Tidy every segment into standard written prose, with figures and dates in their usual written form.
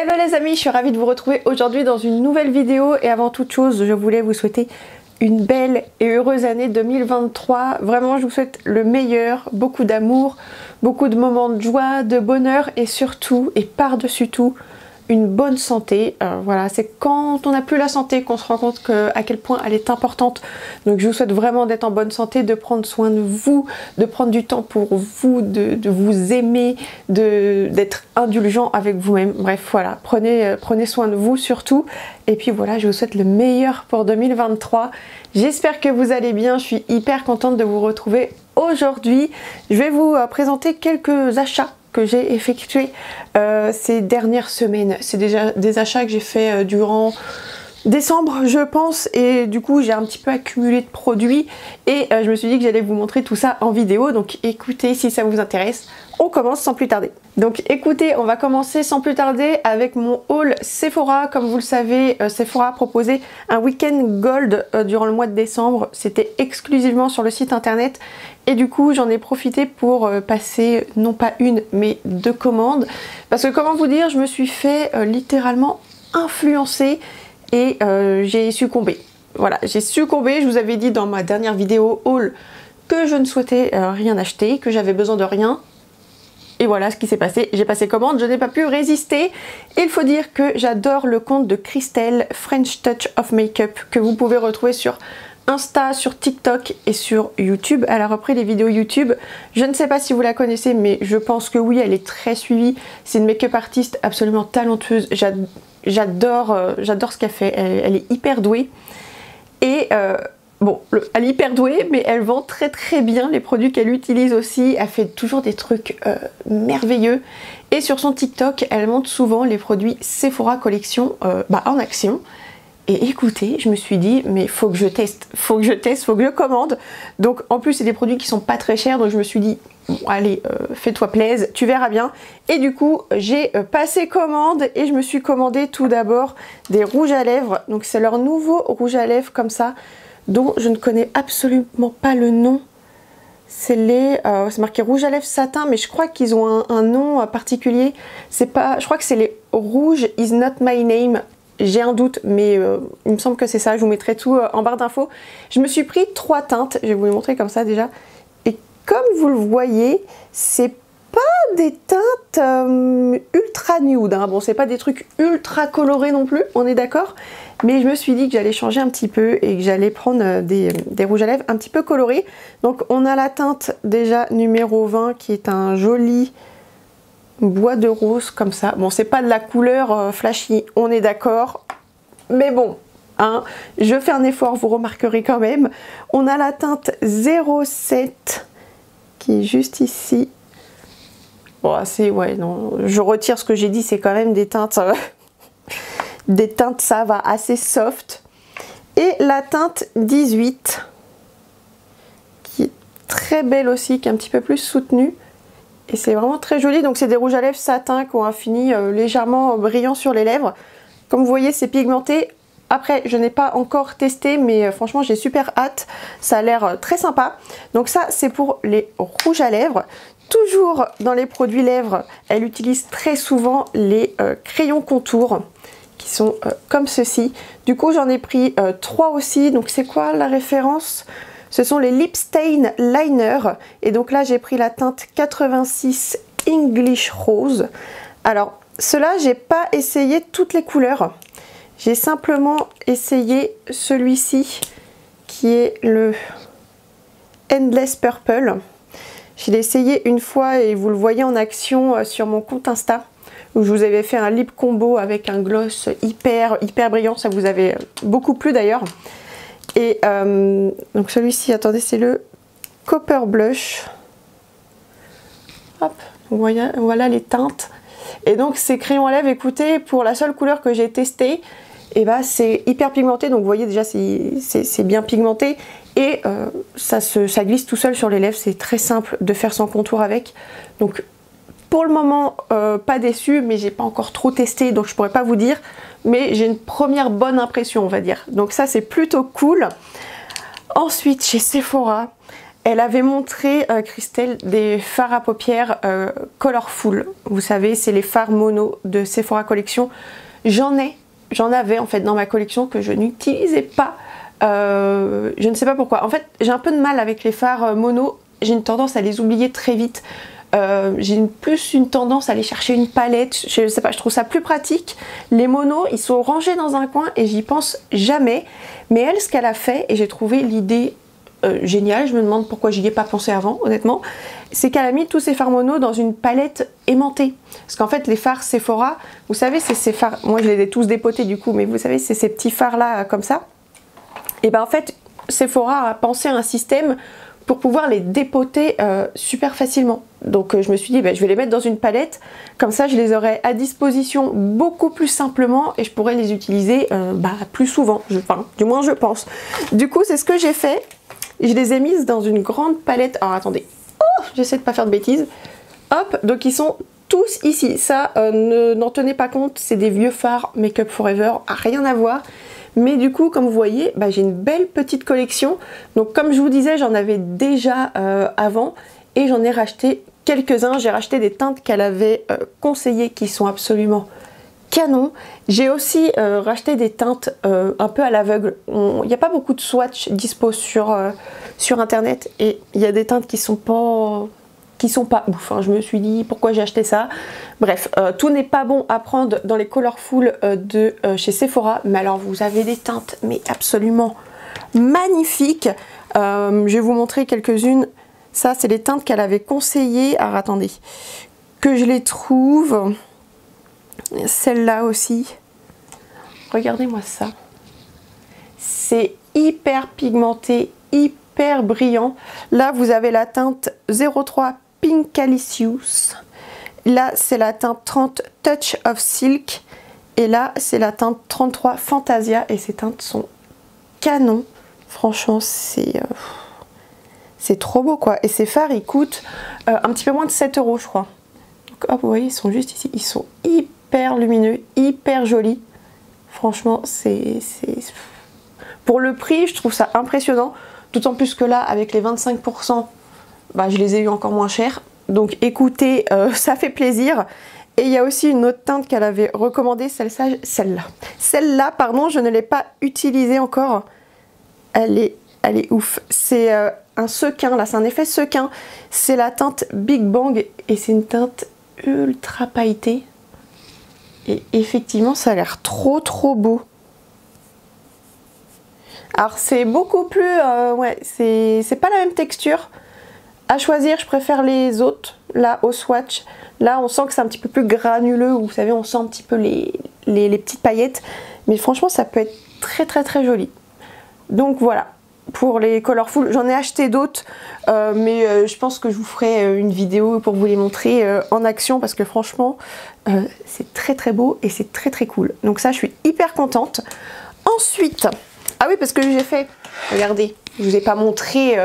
Hello les amis, je suis ravie de vous retrouver aujourd'hui dans une nouvelle vidéo et avant toute chose, je voulais vous souhaiter une belle et heureuse année 2023. Vraiment, je vous souhaite le meilleur, beaucoup d'amour, beaucoup de moments de joie, de bonheur et surtout, et par-dessus tout, une bonne santé. Voilà, c'est quand on n'a plus la santé qu'on se rend compte à quel point elle est importante. Donc je vous souhaite vraiment d'être en bonne santé, de prendre soin de vous, de prendre du temps pour vous, de vous aimer, d'être indulgent avec vous-même. Bref, voilà, prenez soin de vous surtout. Et puis voilà, je vous souhaite le meilleur pour 2023. J'espère que vous allez bien, je suis hyper contente de vous retrouver aujourd'hui. Je vais vous présenter quelques achats que j'ai effectué ces dernières semaines. C'est déjà des achats que j'ai fait durant décembre je pense, et du coup j'ai un petit peu accumulé de produits et je me suis dit que j'allais vous montrer tout ça en vidéo. Donc écoutez, si ça vous intéresse, on commence sans plus tarder. Donc écoutez, on va commencer sans plus tarder avec mon haul Sephora. Comme vous le savez, Sephora a proposé un week-end gold durant le mois de décembre. C'était exclusivement sur le site internet et du coup j'en ai profité pour passer non pas une mais deux commandes. Parce que comment vous dire, je me suis fait littéralement influencer et j'ai succombé. Voilà, j'ai succombé. Je vous avais dit dans ma dernière vidéo haul que je ne souhaitais rien acheter, que j'avais besoin de rien. Et voilà ce qui s'est passé, j'ai passé commande, je n'ai pas pu résister. Il faut dire que j'adore le compte de Christelle, French Touch of Makeup, que vous pouvez retrouver sur Insta, sur TikTok et sur YouTube. Elle a repris les vidéos YouTube. Je ne sais pas si vous la connaissez, mais je pense que oui, elle est très suivie. C'est une make-up artiste absolument talentueuse. J'adore ce qu'elle fait, elle est hyper douée. Et bon, elle est hyper douée, mais elle vend très bien les produits qu'elle utilise aussi. Elle fait toujours des trucs merveilleux. Et sur son TikTok, elle montre souvent les produits Sephora Collection en action. Et écoutez, je me suis dit, mais faut que je teste, faut que je commande. Donc en plus, c'est des produits qui sont pas très chers, donc je me suis dit, bon, allez, fais-toi plaisir, tu verras bien. Et du coup, j'ai passé commande et je me suis commandé tout d'abord des rouges à lèvres. Donc c'est leur nouveau rouge à lèvres comme ça, dont je ne connais absolument pas le nom. C'est marqué rouge à lèvres satin, mais je crois qu'ils ont un nom particulier. C'est pas, je crois que c'est les rouges is not my name. J'ai un doute, mais il me semble que c'est ça. Je vous mettrai tout en barre d'infos. Je me suis pris 3 teintes. Je vais vous les montrer comme ça déjà. Et comme vous le voyez, c'est pas des teintes ultra nude. Hein. Bon, c'est pas des trucs ultra colorés non plus, on est d'accord. Mais je me suis dit que j'allais changer un petit peu et que j'allais prendre des rouges à lèvres un petit peu colorés. Donc on a la teinte déjà numéro 20 qui est un joli bois de rose comme ça. Bon, c'est pas de la couleur flashy, on est d'accord, mais bon, hein, je fais un effort, vous remarquerez quand même. On a la teinte 07 qui est juste ici. Bon, c'est, ouais, non, je retire ce que j'ai dit, c'est quand même des teintes ça va, assez soft. Et la teinte 18 qui est très belle aussi, qui est un petit peu plus soutenue. Et c'est vraiment très joli. Donc c'est des rouges à lèvres satin qui ont un fini légèrement brillant sur les lèvres. Comme vous voyez, c'est pigmenté. Après, je n'ai pas encore testé, mais franchement, j'ai super hâte. Ça a l'air très sympa. Donc ça, c'est pour les rouges à lèvres. Toujours dans les produits lèvres, elle utilise très souvent les crayons contour qui sont comme ceci. Du coup, j'en ai pris 3 aussi. Donc c'est quoi la référence ? Ce sont les Lip Stain Liner. Et donc là, j'ai pris la teinte 86 English Rose. Alors, cela, j'ai pas essayé toutes les couleurs. J'ai simplement essayé celui-ci, qui est le Endless Purple. Je l'ai essayé une fois et vous le voyez en action sur mon compte Insta, où je vous avais fait un lip combo avec un gloss hyper brillant. Ça vous avait beaucoup plu d'ailleurs. Et donc celui-ci, attendez, c'est le Copper Blush. Hop, voilà les teintes. Et donc ces crayons à lèvres, écoutez, pour la seule couleur que j'ai testée, et bah c'est hyper pigmenté. Donc vous voyez déjà, c'est bien pigmenté. Et ça glisse tout seul sur les lèvres. C'est très simple de faire son contour avec. Donc pour le moment, pas déçu, mais j'ai pas encore trop testé, donc je pourrais pas vous dire. Mais j'ai une première bonne impression, on va dire. Donc ça, c'est plutôt cool. Ensuite, chez Sephora, elle avait montré, Christelle, des fards à paupières Colorful. Vous savez, c'est les fards mono de Sephora Collection. J'en avais en fait dans ma collection que je n'utilisais pas. Je ne sais pas pourquoi. En fait, j'ai un peu de mal avec les fards mono. J'ai une tendance à les oublier très vite. J'ai plus une tendance à aller chercher une palette. Je sais pas, je trouve ça plus pratique. Les monos, ils sont rangés dans un coin et j'y pense jamais. Mais elle, ce qu'elle a fait, et j'ai trouvé l'idée géniale, je me demande pourquoi j'y ai pas pensé avant, honnêtement, c'est qu'elle a mis tous ces fards monos dans une palette aimantée. Parce qu'en fait, les fards Sephora, vous savez, c'est ces fards, moi je les ai tous dépotés du coup, mais vous savez, c'est ces petits fards là, comme ça. Et ben en fait, Sephora a pensé à un système pour pouvoir les dépoter super facilement. Donc je me suis dit, je vais les mettre dans une palette, comme ça je les aurai à disposition beaucoup plus simplement et je pourrais les utiliser plus souvent, enfin du moins je pense. Du coup c'est ce que j'ai fait, je les ai mises dans une grande palette, alors attendez, j'essaie de pas faire de bêtises, hop, donc ils sont tous ici, ça n'en tenez pas compte, c'est des vieux fards Make Up Forever, rien à voir. Mais du coup, comme vous voyez, j'ai une belle petite collection. Donc comme je vous disais, j'en avais déjà avant et j'en ai racheté quelques-uns. J'ai racheté des teintes qu'elle avait conseillées qui sont absolument canon. J'ai aussi racheté des teintes un peu à l'aveugle. Il n'y a pas beaucoup de swatch dispo sur internet et il y a des teintes qui sont pas ouf, hein. Je me suis dit pourquoi j'ai acheté ça. Bref, tout n'est pas bon à prendre dans les Colorful de chez Sephora, mais alors vous avez des teintes mais absolument magnifiques. Je vais vous montrer quelques-unes. Ça c'est les teintes qu'elle avait conseillées. Alors attendez, que je les trouve. Celle-là aussi. Regardez-moi ça. C'est hyper pigmenté, hyper brillant. Là vous avez la teinte 03 Pinkalicious. Là c'est la teinte 30 Touch of Silk et là c'est la teinte 33 Fantasia et ces teintes sont canon. Franchement c'est trop beau quoi. Et ces fards ils coûtent un petit peu moins de 7 € je crois. Donc hop, vous voyez ils sont juste ici, ils sont hyper lumineux, hyper jolis. Franchement c'est pour le prix je trouve ça impressionnant. D'autant plus que là avec les 25%, je les ai eu encore moins cher. Donc écoutez, ça fait plaisir. Et il y a aussi une autre teinte qu'elle avait recommandée, celle-là. Celle-là, pardon, je ne l'ai pas utilisée encore. Elle est ouf. C'est un sequin, là, c'est un effet sequin. C'est la teinte Big Bang et c'est une teinte ultra pailletée. Et effectivement, ça a l'air trop beau. Alors c'est beaucoup plus, c'est pas la même texture. À choisir, je préfère les autres, là au swatch. Là on sent que c'est un petit peu plus granuleux, vous savez, on sent un petit peu les petites paillettes. Mais franchement ça peut être très joli. Donc voilà, pour les Colorful, j'en ai acheté d'autres. Mais je pense que je vous ferai une vidéo pour vous les montrer en action. Parce que franchement, c'est très beau et c'est très cool. Donc ça je suis hyper contente. Ensuite... Ah oui, parce que j'ai fait, regardez, je vous ai pas montré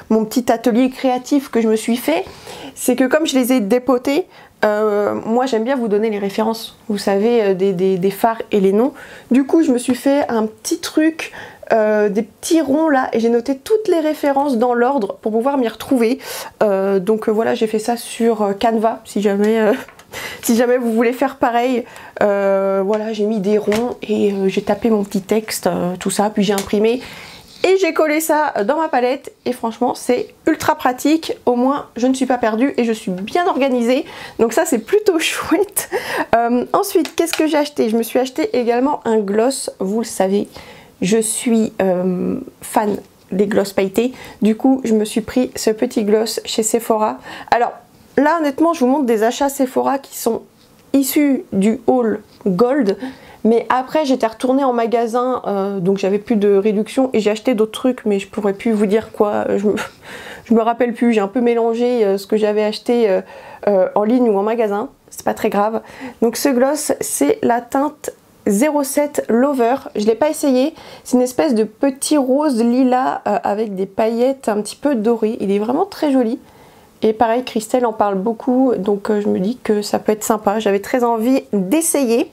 mon petit atelier créatif que je me suis fait. C'est que comme je les ai dépotés, moi j'aime bien vous donner les références, vous savez, des fards et les noms. Du coup, je me suis fait un petit truc, des petits ronds là, et j'ai noté toutes les références dans l'ordre pour pouvoir m'y retrouver. Donc voilà, j'ai fait ça sur Canva, si jamais... Si jamais vous voulez faire pareil, voilà, j'ai mis des ronds et j'ai tapé mon petit texte, tout ça, puis j'ai imprimé et j'ai collé ça dans ma palette et franchement c'est ultra pratique. Au moins je ne suis pas perdue et je suis bien organisée, donc ça c'est plutôt chouette. Ensuite, qu'est-ce que j'ai acheté? Je me suis acheté également un gloss, vous le savez, je suis fan des gloss pailletés. Du coup je me suis pris ce petit gloss chez Sephora. Alors là honnêtement je vous montre des achats Sephora qui sont issus du haul Gold, mais après j'étais retournée en magasin, donc j'avais plus de réduction et j'ai acheté d'autres trucs, mais je pourrais plus vous dire quoi, je me rappelle plus, j'ai un peu mélangé ce que j'avais acheté en ligne ou en magasin, c'est pas très grave. Donc ce gloss c'est la teinte 07 Lover, je l'ai pas essayé, c'est une espèce de petit rose lilas avec des paillettes un petit peu dorées, il est vraiment très joli. Et pareil, Christelle en parle beaucoup, donc je me dis que ça peut être sympa. J'avais très envie d'essayer.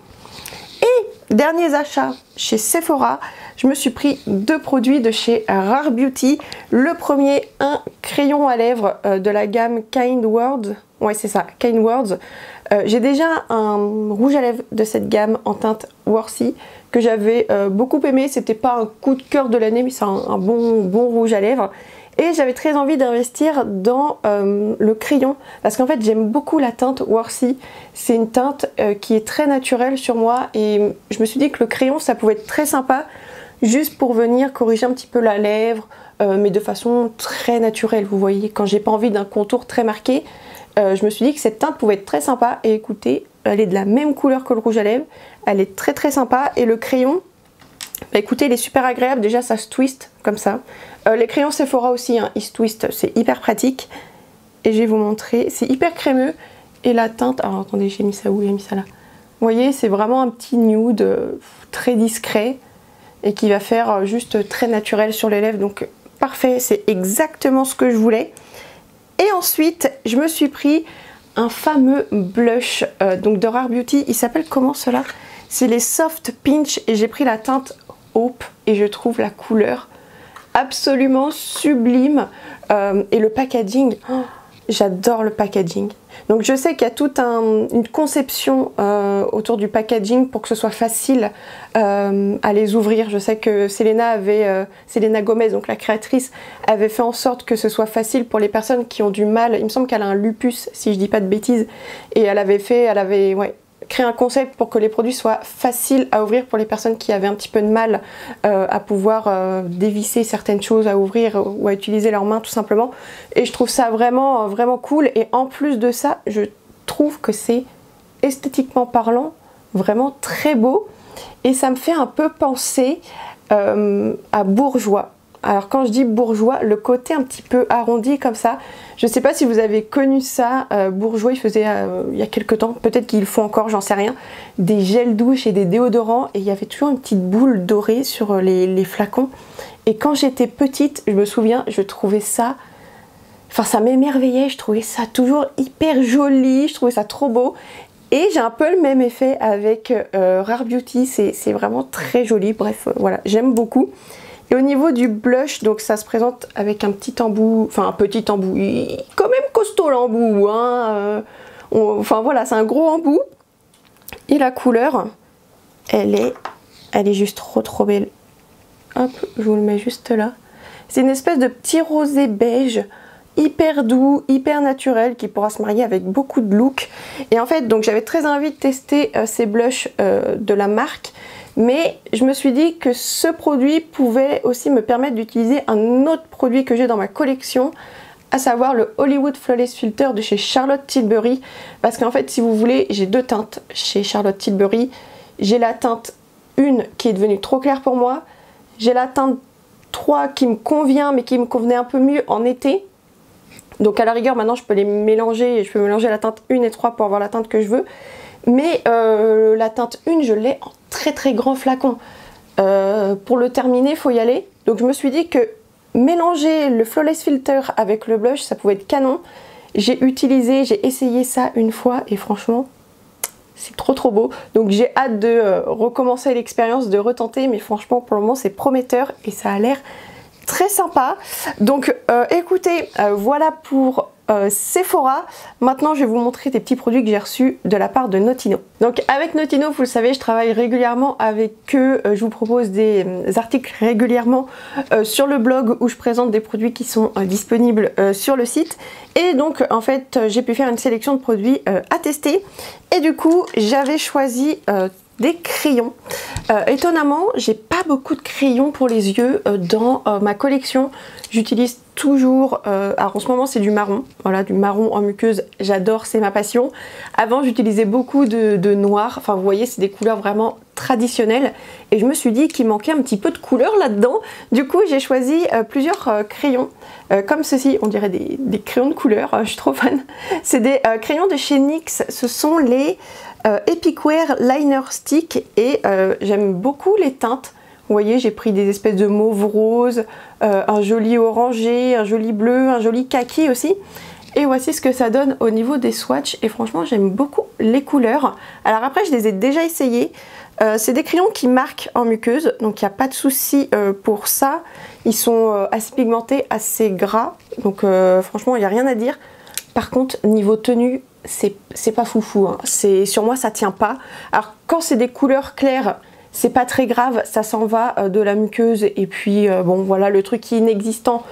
Et derniers achats chez Sephora, je me suis pris 2 produits de chez Rare Beauty. Le premier, un crayon à lèvres de la gamme Kind Words. Ouais, c'est ça, Kind Words. J'ai déjà un rouge à lèvres de cette gamme en teinte Worthy que j'avais beaucoup aimé. C'était pas un coup de cœur de l'année, mais c'est un bon rouge à lèvres. Et j'avais très envie d'investir dans le crayon parce qu'en fait j'aime beaucoup la teinte Worthy. C'est une teinte qui est très naturelle sur moi et je me suis dit que le crayon ça pouvait être très sympa juste pour venir corriger un petit peu la lèvre mais de façon très naturelle. Vous voyez, quand j'ai pas envie d'un contour très marqué, je me suis dit que cette teinte pouvait être très sympa. Et écoutez, elle est de la même couleur que le rouge à lèvres, elle est très sympa. Et le crayon, bah écoutez, il est super agréable, déjà ça se twist comme ça. Les crayons Sephora aussi, hein, ils se twistent, c'est hyper pratique. Et je vais vous montrer, c'est hyper crémeux. Et la teinte, alors attendez, j'ai mis ça où? J'ai mis ça là. Vous voyez, c'est vraiment un petit nude très discret et qui va faire juste très naturel sur les lèvres. Donc parfait, c'est exactement ce que je voulais. Et ensuite, je me suis pris un fameux blush donc de Rare Beauty. Il s'appelle comment cela? C'est les Soft Pinch et j'ai pris la teinte Hope et je trouve la couleur absolument sublime. Et le packaging, oh, j'adore le packaging. Donc je sais qu'il y a toute une conception autour du packaging pour que ce soit facile à les ouvrir. Je sais que Selena Gomez, donc la créatrice, avait fait en sorte que ce soit facile pour les personnes qui ont du mal. Il me semble qu'elle a un lupus, si je dis pas de bêtises, et elle avait créé un concept pour que les produits soient faciles à ouvrir pour les personnes qui avaient un petit peu de mal à pouvoir dévisser certaines choses, à ouvrir ou à utiliser leurs mains tout simplement. Et je trouve ça vraiment cool. Et en plus de ça, je trouve que c'est esthétiquement parlant vraiment très beau. Et ça me fait un peu penser à Bourjois. Alors quand je dis Bourjois, le côté un petit peu arrondi comme ça, je sais pas si vous avez connu ça, Bourjois il faisait il y a quelques temps, peut-être qu'ils le font encore, j'en sais rien, des gels douche et des déodorants et il y avait toujours une petite boule dorée sur les flacons. Et quand j'étais petite, je me souviens, je trouvais ça, enfin ça m'émerveillait, je trouvais ça toujours hyper joli, je trouvais ça trop beau. Et j'ai un peu le même effet avec Rare Beauty, c'est vraiment très joli, bref voilà, j'aime beaucoup. Et au niveau du blush, donc ça se présente avec un petit embout, enfin un petit embout, quand même costaud l'embout, hein, enfin voilà, c'est un gros embout. Et la couleur, elle est juste trop belle. Hop, je vous le mets juste là. C'est une espèce de petit rosé beige, hyper doux, hyper naturel, qui pourra se marier avec beaucoup de looks. Et en fait, donc j'avais très envie de tester ces blushs de la marque. Mais je me suis dit que ce produit pouvait aussi me permettre d'utiliser un autre produit que j'ai dans ma collection, à savoir le Hollywood Flawless Filter de chez Charlotte Tilbury. Parce qu'en fait, si vous voulez, j'ai 2 teintes chez Charlotte Tilbury. J'ai la teinte 1 qui est devenue trop claire pour moi. J'ai la teinte 3 qui me convient, mais qui me convenait un peu mieux en été. Donc à la rigueur, maintenant, je peux les mélanger. Je peux mélanger la teinte 1 et 3 pour avoir la teinte que je veux. Mais la teinte 1, je l'ai en très grand flacon. Pour le terminer, il faut y aller. Donc je me suis dit que mélanger le Flawless Filter avec le blush, ça pouvait être canon. J'ai essayé ça une fois et franchement, c'est trop beau. Donc j'ai hâte de recommencer l'expérience, de retenter. Mais franchement, pour le moment, c'est prometteur et ça a l'air très sympa. Donc écoutez, voilà pour Sephora. Maintenant je vais vous montrer des petits produits que j'ai reçus de la part de Notino. Donc avec Notino, vous le savez, je travaille régulièrement avec eux. Je vous propose des articles régulièrement sur le blog où je présente des produits qui sont disponibles sur le site. Et donc en fait j'ai pu faire une sélection de produits à tester. Et du coup j'avais choisi des crayons. Étonnamment, j'ai pas beaucoup de crayons pour les yeux dans ma collection. J'utilise toujours, alors en ce moment c'est du marron, voilà, du marron en muqueuse, j'adore, c'est ma passion. Avant j'utilisais beaucoup de noir, enfin vous voyez c'est des couleurs vraiment traditionnelles et je me suis dit qu'il manquait un petit peu de couleur là-dedans. Du coup j'ai choisi plusieurs crayons comme ceci, on dirait des crayons de couleur, je suis trop fan. C'est des crayons de chez NYX, ce sont les Epic Wear Liner Stick et j'aime beaucoup les teintes. Vous voyez, j'ai pris des espèces de mauve rose, un joli orangé, un joli bleu, un joli kaki aussi. Et voici ce que ça donne au niveau des swatchs. Et franchement, j'aime beaucoup les couleurs. Alors après, je les ai déjà essayés. C'est des crayons qui marquent en muqueuse, donc il n'y a pas de souci pour ça. Ils sont assez pigmentés, assez gras, donc franchement, il n'y a rien à dire. Par contre, niveau tenue, c'est pas foufou, hein. Sur moi, ça tient pas. Alors quand c'est des couleurs claires, c'est pas très grave, ça s'en va de la muqueuse. Et puis bon, voilà, le truc qui est inexistant,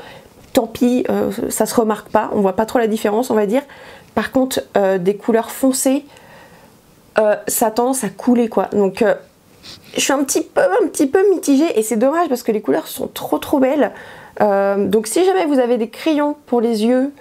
tant pis, ça se remarque pas, on voit pas trop la différence, on va dire. Par contre, des couleurs foncées, ça a tendance à couler, quoi. Donc je suis un petit peu mitigée, et c'est dommage parce que les couleurs sont trop belles. Donc si jamais vous avez des crayons pour les yeux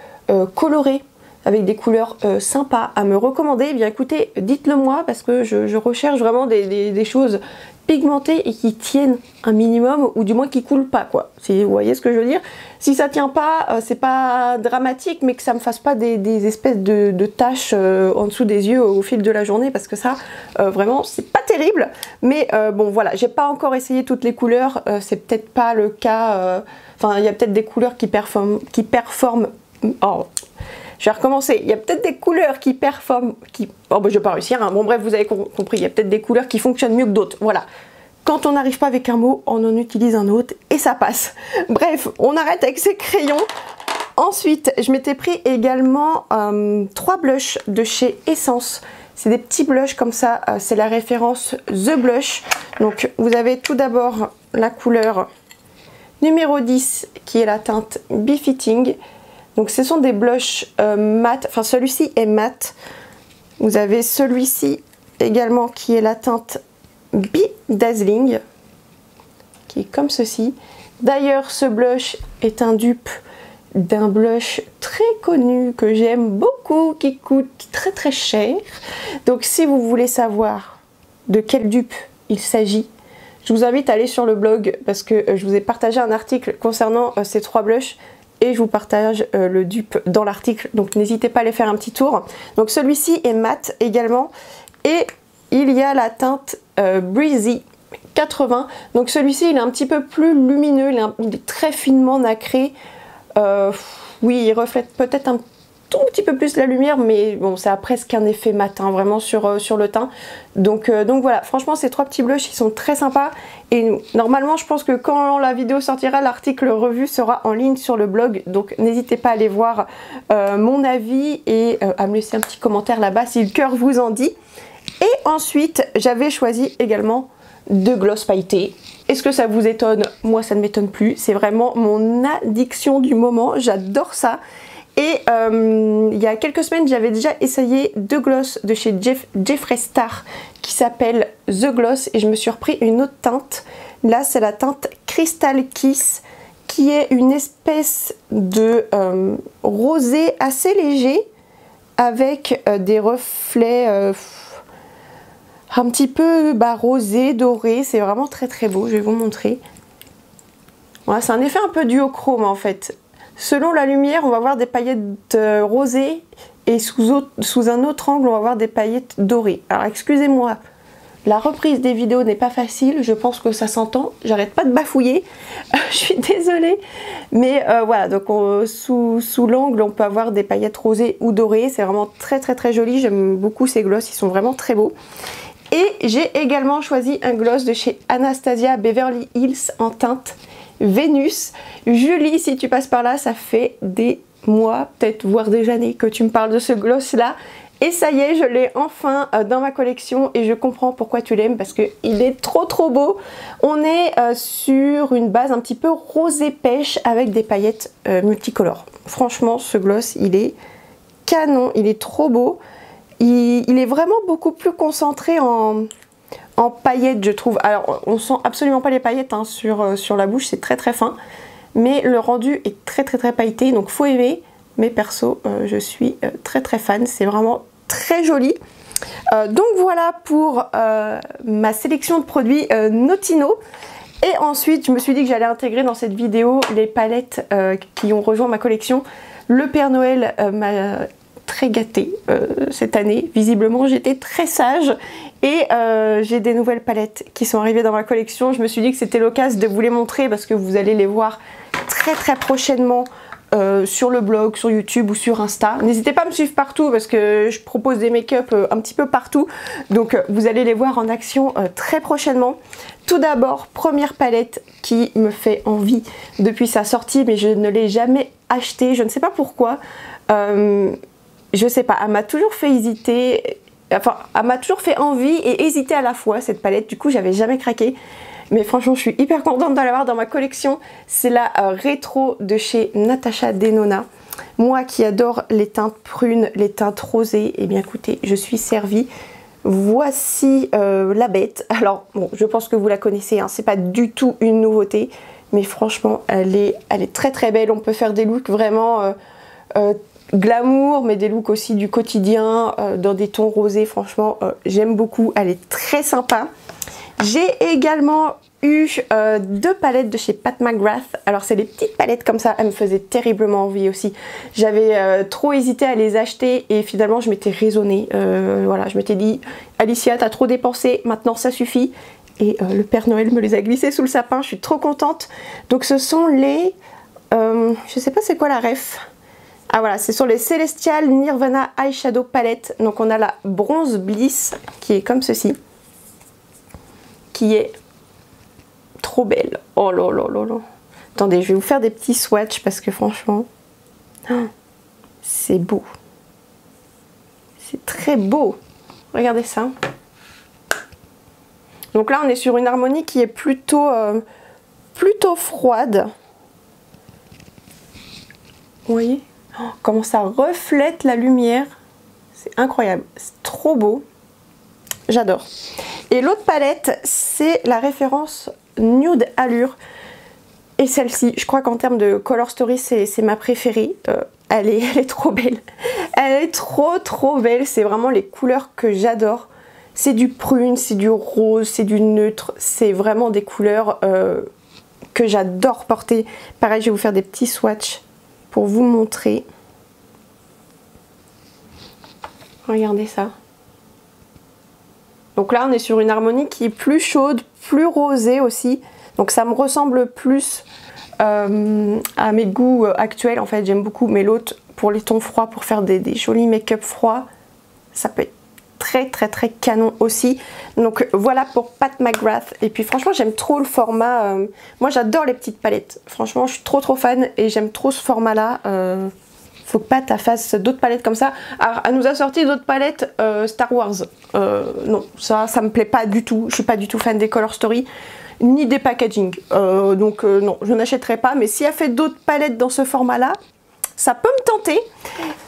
colorés avec des couleurs sympas à me recommander, eh bien écoutez, dites-le moi, parce que je recherche vraiment des choses pigmentées et qui tiennent un minimum, ou du moins qui coulent pas, quoi. Si vous voyez ce que je veux dire. Si ça tient pas, c'est pas dramatique, mais que ça me fasse pas des espèces de taches en dessous des yeux au fil de la journée, parce que ça, vraiment, c'est pas terrible. Mais bon, voilà, j'ai pas encore essayé toutes les couleurs, c'est peut-être pas le cas. Enfin, il y a peut-être des couleurs qui performent. Oh, je vais recommencer. Il y a peut-être des couleurs qui performent, oh ben je vais pas réussir, hein. Bon bref, vous avez compris, il y a peut-être des couleurs qui fonctionnent mieux que d'autres, voilà. Quand on n'arrive pas avec un mot, on en utilise un autre et ça passe. Bref, on arrête avec ces crayons. Ensuite, je m'étais pris également 3 blushs de chez Essence. C'est des petits blushs comme ça, c'est la référence The Blush. Donc vous avez tout d'abord la couleur numéro 10 qui est la teinte Befitting. Donc ce sont des blushs mat, enfin celui-ci est mat. Vous avez celui-ci également qui est la teinte Bedazzling, qui est comme ceci. D'ailleurs ce blush est un dupe d'un blush très connu que j'aime beaucoup, qui coûte très cher. Donc si vous voulez savoir de quel dupe il s'agit, je vous invite à aller sur le blog, parce que je vous ai partagé un article concernant ces 3 blushs. Et je vous partage le dupe dans l'article, donc n'hésitez pas à aller faire un petit tour. Donc celui-ci est mat également, et il y a la teinte Breezy 80. Donc celui-ci il est un petit peu plus lumineux, il est très finement nacré. Oui, il reflète peut-être un tout petit peu plus la lumière, mais bon, ça a presque un effet mat, hein, vraiment sur le teint. Donc voilà, franchement ces 3 petits blushs ils sont très sympas. Et normalement je pense que quand la vidéo sortira, l'article revu sera en ligne sur le blog. Donc n'hésitez pas à aller voir mon avis et à me laisser un petit commentaire là-bas si le cœur vous en dit. Et ensuite j'avais choisi également 2 gloss pailletés. Est-ce que ça vous étonne? Moi ça ne m'étonne plus, c'est vraiment mon addiction du moment, j'adore ça. Et il y a quelques semaines, j'avais déjà essayé 2 gloss de chez Jeffree Star qui s'appelle The Gloss, et je me suis repris une autre teinte. Là, c'est la teinte Crystal Kiss, qui est une espèce de rosé assez léger avec des reflets un petit peu rosé, doré. C'est vraiment très beau, je vais vous montrer. Voilà, c'est un effet un peu duochrome en fait. Selon la lumière, on va voir des paillettes rosées, et sous un autre angle, on va voir des paillettes dorées. Alors excusez-moi, la reprise des vidéos n'est pas facile, je pense que ça s'entend, j'arrête pas de bafouiller, je suis désolée. Mais voilà, donc sous l'angle, on peut avoir des paillettes rosées ou dorées, c'est vraiment très joli, j'aime beaucoup ces gloss, ils sont vraiment très beaux. Et j'ai également choisi un gloss de chez Anastasia Beverly Hills en teinte Vénus. Julie, si tu passes par là, ça fait des mois, peut-être voire des années que tu me parles de ce gloss là, et ça y est, je l'ai enfin dans ma collection, et je comprends pourquoi tu l'aimes, parce qu'il est trop beau. On est sur une base un petit peu rosé pêche avec des paillettes multicolores. Franchement ce gloss il est canon, il est trop beau, il est vraiment beaucoup plus concentré en paillettes, je trouve. Alors on sent absolument pas les paillettes hein, sur la bouche, c'est très fin, mais le rendu est très pailleté, donc faut aimer. Mais perso je suis très fan, c'est vraiment très joli. Donc voilà pour ma sélection de produits Notino. Et ensuite je me suis dit que j'allais intégrer dans cette vidéo les palettes qui ont rejoint ma collection. Le Père Noël m'a très gâtée cette année, visiblement j'étais très sage, et j'ai des nouvelles palettes qui sont arrivées dans ma collection. Je me suis dit que c'était l'occasion de vous les montrer, parce que vous allez les voir très prochainement sur le blog, sur YouTube ou sur Insta. N'hésitez pas à me suivre partout parce que je propose des make-up un petit peu partout. Donc vous allez les voir en action très prochainement. Tout d'abord, première palette qui me fait envie depuis sa sortie, mais je ne l'ai jamais achetée. Je ne sais pas pourquoi. Je sais pas, elle m'a toujours fait hésiter. Enfin, elle m'a toujours fait envie et hésiter à la fois cette palette. Du coup, j'avais jamais craqué. Mais franchement, je suis hyper contente de l'avoir dans ma collection. C'est la rétro de chez Natasha Denona. Moi qui adore les teintes prunes, les teintes rosées, et bien écoutez, je suis servie. Voici la bête. Alors, bon, je pense que vous la connaissez, hein. C'est pas du tout une nouveauté. Mais franchement, elle est très très belle. On peut faire des looks vraiment glamour, mais des looks aussi du quotidien, dans des tons rosés. Franchement, j'aime beaucoup. Elle est très sympa. J'ai également eu 2 palettes de chez Pat McGrath. Alors c'est les petites palettes comme ça, elles me faisaient terriblement envie aussi. J'avais trop hésité à les acheter et finalement je m'étais raisonnée. Voilà, je m'étais dit, Alicia, t'as trop dépensé, maintenant ça suffit. Et le Père Noël me les a glissés sous le sapin, je suis trop contente. Donc ce sont les... je sais pas c'est quoi la ref. Ah voilà, ce sont les Celestial Nirvana Eyeshadow Palette. Donc on a la Bronze Bliss qui est comme ceci. Qui est trop belle. Oh là là là là. Attendez, je vais vous faire des petits swatchs parce que franchement, c'est beau. C'est très beau. Regardez ça. Donc là, on est sur une harmonie qui est plutôt froide. Vous voyez comment ça reflète la lumière. C'est incroyable. C'est trop beau. J'adore. Et l'autre palette, c'est la référence Nude Allure. Et celle-ci, je crois qu'en termes de Color Story, c'est ma préférée. Elle est trop belle. Elle est trop belle. C'est vraiment les couleurs que j'adore. C'est du prune, c'est du rose, c'est du neutre. C'est vraiment des couleurs que j'adore porter. Pareil, je vais vous faire des petits swatchs pour vous montrer. Regardez ça. Donc là, on est sur une harmonie qui est plus chaude, plus rosée aussi. Donc ça me ressemble plus à mes goûts actuels. En fait, j'aime beaucoup. Mais l'autre, pour les tons froids, pour faire des jolis make-up froids, ça peut être très canon aussi. Donc voilà pour Pat McGrath. Et puis franchement, j'aime trop le format. Moi, j'adore les petites palettes. Franchement, je suis trop fan et j'aime trop ce format-là. Faut que Pat fasse d'autres palettes comme ça. Alors, elle nous a sorti d'autres palettes Star Wars. Non, ça me plaît pas du tout. Je suis pas du tout fan des Color Story, ni des packaging. Donc non, je n'achèterai pas. Mais si elle fait d'autres palettes dans ce format-là, ça peut me tenter.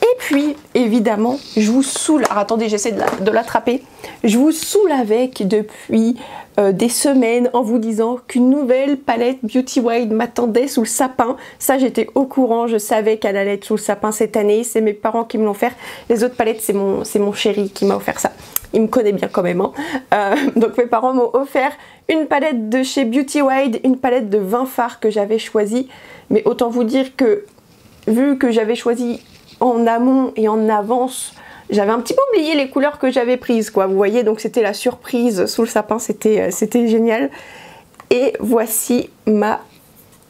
Et puis, évidemment, je vous saoule. Alors attendez, j'essaie de l'attraper. Je vous saoule avec depuis des semaines en vous disant qu'une nouvelle palette Beauty Wild m'attendait sous le sapin. Ça, j'étais au courant. Je savais qu'elle allait être sous le sapin cette année. C'est mes parents qui me l'ont offert. Les autres palettes, c'est mon chéri qui m'a offert ça. Il me connaît bien quand même. Hein. Donc mes parents m'ont offert une palette de chez Beauty Wild, une palette de 20 fards que j'avais choisi. Mais autant vous dire que vu que j'avais choisi en amont et en avance, j'avais un petit peu oublié les couleurs que j'avais prises, quoi. Vous voyez, donc c'était la surprise sous le sapin, c'était génial. Et voici ma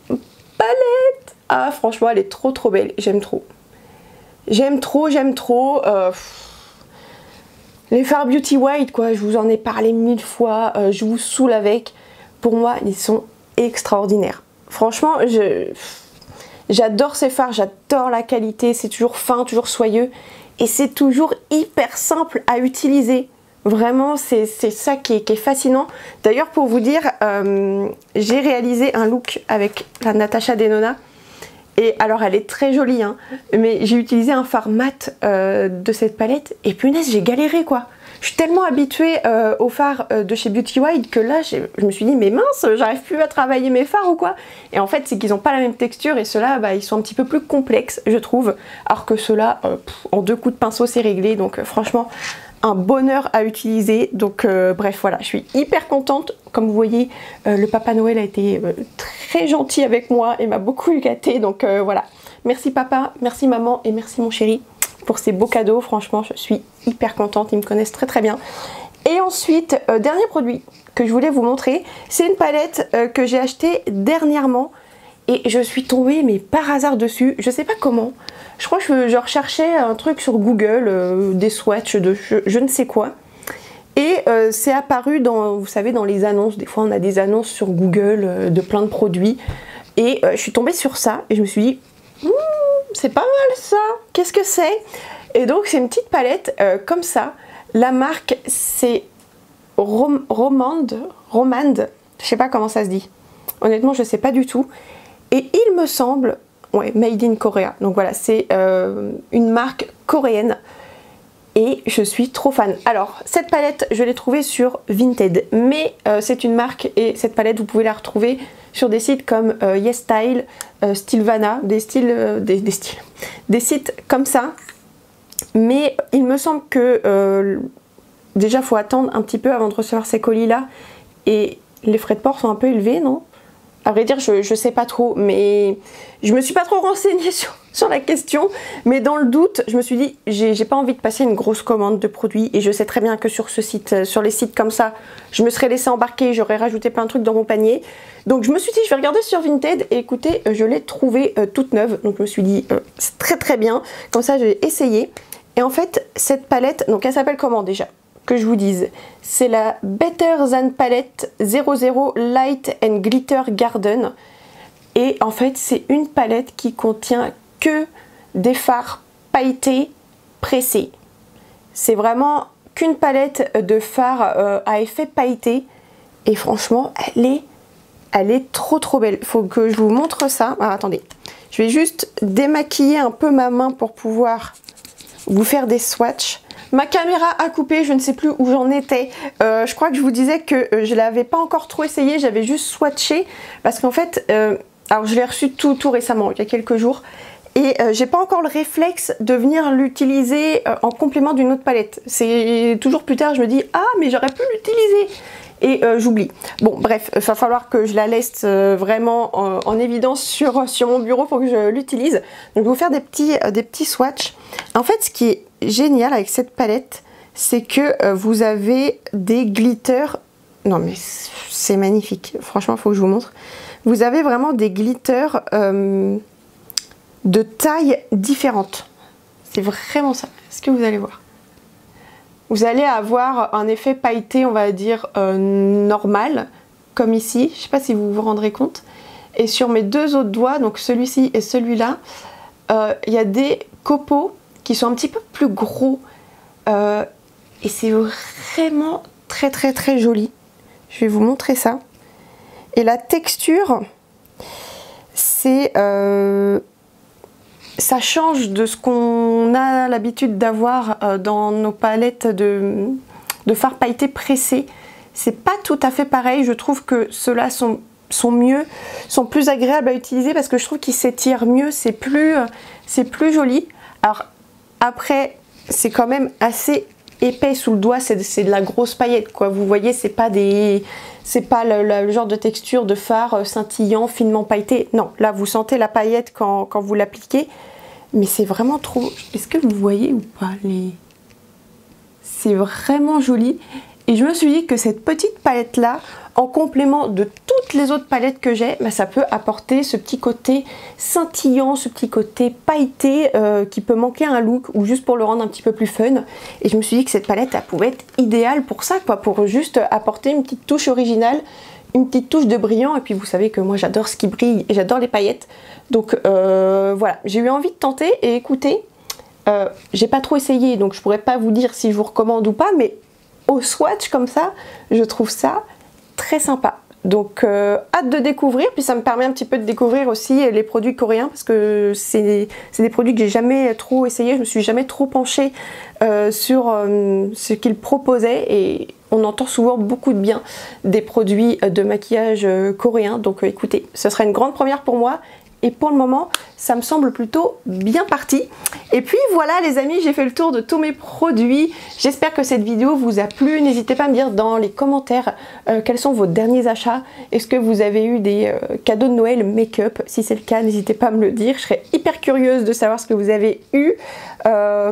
palette. Ah, franchement, elle est trop belle. J'aime trop. J'aime trop. Les fards Beauty Wild, quoi, je vous en ai parlé 1000 fois. Je vous saoule avec. Pour moi, ils sont extraordinaires. Franchement, j'adore ces fards, j'adore la qualité, c'est toujours fin, toujours soyeux et c'est toujours hyper simple à utiliser. Vraiment, c'est ça qui est fascinant. D'ailleurs, pour vous dire, j'ai réalisé un look avec la Natasha Denona et alors elle est très jolie, hein, mais j'ai utilisé un fard mat de cette palette et punaise, j'ai galéré quoi. Je suis tellement habituée aux fards de chez Beauty Wild que là, je me suis dit, mais mince, j'arrive plus à travailler mes fards ou quoi? Et en fait, c'est qu'ils n'ont pas la même texture et ceux-là, bah, ils sont un petit peu plus complexes, je trouve. Alors que ceux-là, en 2 coups de pinceau, c'est réglé. Donc franchement, un bonheur à utiliser. Donc bref, voilà, je suis hyper contente. Comme vous voyez, le Papa Noël a été très gentil avec moi et m'a beaucoup gâtée. Donc voilà, merci papa, merci maman et merci mon chéri pour ces beaux cadeaux. Franchement, je suis hyper contente, ils me connaissent très bien. Et ensuite, dernier produit que je voulais vous montrer, c'est une palette que j'ai achetée dernièrement et je suis tombée mais par hasard dessus, je sais pas comment. Je crois que je recherchais un truc sur Google, des swatchs de je ne sais quoi. Et c'est apparu dans, vous savez, dans les annonces. Des fois on a des annonces sur Google de plein de produits. Et je suis tombée sur ça et je me suis dit, c'est pas mal ça, qu'est-ce que c'est? Et donc c'est une petite palette comme ça. La marque c'est Romand, je sais pas comment ça se dit. Honnêtement je sais pas du tout. Et il me semble, ouais, Made in Korea. Donc voilà, c'est une marque coréenne. Et je suis trop fan. Alors, cette palette, je l'ai trouvée sur Vinted. Mais c'est une marque et cette palette, vous pouvez la retrouver sur des sites comme YesStyle, Stylevana, des sites comme ça. Mais il me semble que déjà, il faut attendre un petit peu avant de recevoir ces colis-là. Et les frais de port sont un peu élevés, non? À vrai dire, je sais pas trop, mais je me suis pas trop renseignée sur la question. Mais dans le doute, je me suis dit, j'ai pas envie de passer une grosse commande de produits. Et je sais très bien que sur ce site, sur les sites comme ça, je me serais laissé embarquer, j'aurais rajouté plein de trucs dans mon panier. Donc je me suis dit, je vais regarder sur Vinted. Et écoutez, je l'ai trouvée toute neuve. Donc je me suis dit, c'est très très bien. Comme ça, je vais essayer. Et en fait, cette palette, donc elle s'appelle comment déjà ? Que je vous dise, c'est la Better Than Palette 00 Light and Glitter Garden. Et en fait, c'est une palette qui contient que des fards pailletés pressés. C'est vraiment qu'une palette de fards à effet pailleté. Et franchement, elle est trop trop belle. Il faut que je vous montre ça. Alors, attendez, je vais juste démaquiller un peu ma main pour pouvoir vous faire des swatchs. Ma caméra a coupé, je ne sais plus où j'en étais. Je crois que je vous disais que je ne l'avais pas encore trop essayé, j'avais juste swatché. Parce qu'en fait, alors je l'ai reçu tout récemment, il y a quelques jours. Et j'ai pas encore le réflexe de venir l'utiliser en complément d'une autre palette. C'est toujours plus tard, je me dis, ah mais j'aurais pu l'utiliser. Et j'oublie. Bon bref, il va falloir que je la laisse vraiment en évidence sur mon bureau pour que je l'utilise. Donc je vais vous faire des petits swatchs. En fait, ce qui est génial avec cette palette, c'est que vous avez des glitters. Non mais c'est magnifique. Franchement, il faut que je vous montre. Vous avez vraiment des glitters de tailles différentes. C'est vraiment ça. Est-ce que vous allez voir ? Vous allez avoir un effet pailleté, on va dire, normal, comme ici. Je ne sais pas si vous vous rendrez compte. Et sur mes deux autres doigts, donc celui-ci et celui-là, il y a des copeaux qui sont un petit peu plus gros. Et c'est vraiment très très très joli. Je vais vous montrer ça. Et la texture, c'est... ça change de ce qu'on a l'habitude d'avoir dans nos palettes de fards pailletés pressés. C'est pas tout à fait pareil. Je trouve que ceux-là sont mieux, sont plus agréables à utiliser parce que je trouve qu'ils s'étirent mieux. C'est plus joli. Alors après, c'est quand même assez épais sous le doigt. C'est de la grosse paillette, quoi. Vous voyez, c'est pas le genre de texture de fard scintillant, finement pailleté. Non, là vous sentez la paillette quand vous l'appliquez. Mais c'est vraiment trop... Est-ce que vous voyez ou pas les... C'est vraiment joli. Et je me suis dit que cette petite palette-là, en complément de toutes les autres palettes que j'ai, bah, ça peut apporter ce petit côté scintillant, ce petit côté pailleté qui peut manquer un look ou juste pour le rendre un petit peu plus fun. Et je me suis dit que cette palette, elle pouvait être idéale pour ça, quoi, pour juste apporter une petite touche originale, une petite touche de brillant. Et puis vous savez que moi j'adore ce qui brille et j'adore les paillettes. Donc voilà, j'ai eu envie de tenter. Et écoutez, j'ai pas trop essayé, donc je pourrais pas vous dire si je vous recommande ou pas, mais au swatch comme ça, je trouve ça très sympa. Donc hâte de découvrir, puis ça me permet un petit peu de découvrir aussi les produits coréens parce que c'est des produits que j'ai jamais trop essayé, je me suis jamais trop penchée sur ce qu'ils proposaient et on entend souvent beaucoup de bien des produits de maquillage coréens. Donc écoutez, ce sera une grande première pour moi. Et pour le moment, ça me semble plutôt bien parti. Et puis voilà les amis, j'ai fait le tour de tous mes produits. J'espère que cette vidéo vous a plu. N'hésitez pas à me dire dans les commentaires quels sont vos derniers achats. Est-ce que vous avez eu des cadeaux de Noël make-up? Si c'est le cas, n'hésitez pas à me le dire. Je serais hyper curieuse de savoir ce que vous avez eu.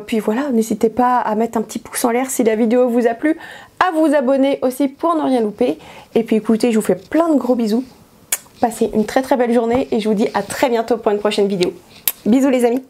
Puis voilà, n'hésitez pas à mettre un petit pouce en l'air si la vidéo vous a plu. À vous abonner aussi pour ne rien louper. Et puis écoutez, je vous fais plein de gros bisous. Passez une très belle journée et je vous dis à très bientôt pour une prochaine vidéo. Bisous les amis.